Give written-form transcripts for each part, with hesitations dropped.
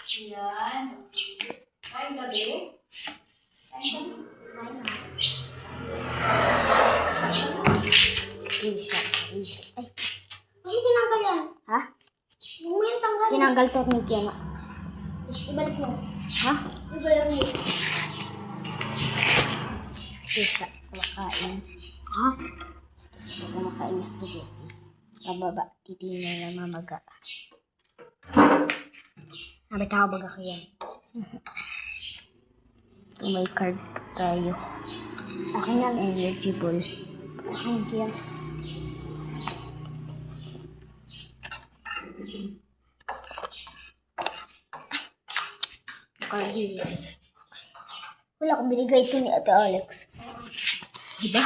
Yan. Kain gabi? Kain gabi? Ay, Ano tinanggal yan? ha? Huwag mo yung tanggal. Tinanggal to ni Kiana. Ibalik mo. Ha? Ibalik mo. Sige siya, kumakain. Ha? Sige siya, kumakain ng spaghetti. Pababa, titingnan na mamaga. Nabitaw baga ko yan. Ito may card tayo. Akin yan, energy ball. Akin yan. Card here. Wala akong binigay ito ni Ate Alex. Diba?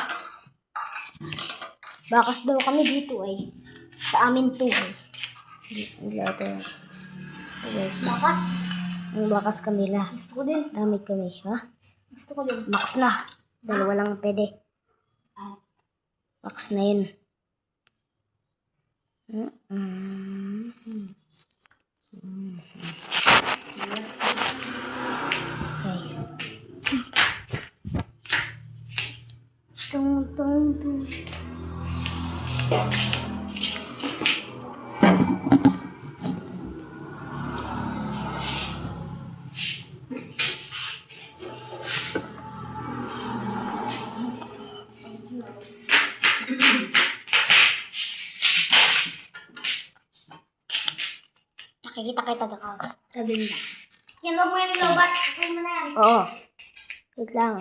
Bakas daw kami dito ay. Sa amin to ay. Wala ito. Ito guys. Bakas. Ang bakas kami la. Gusto ko din. Dami kami. Ha? Gusto ko din. Max na. Dalawa lang pwede. Max na yun. Guys. Tung tung tung. Nakikita kita sa Sabi niya. Yan, huwag mo yung lobas. Huwag mo na yan. Oo. Wait lang.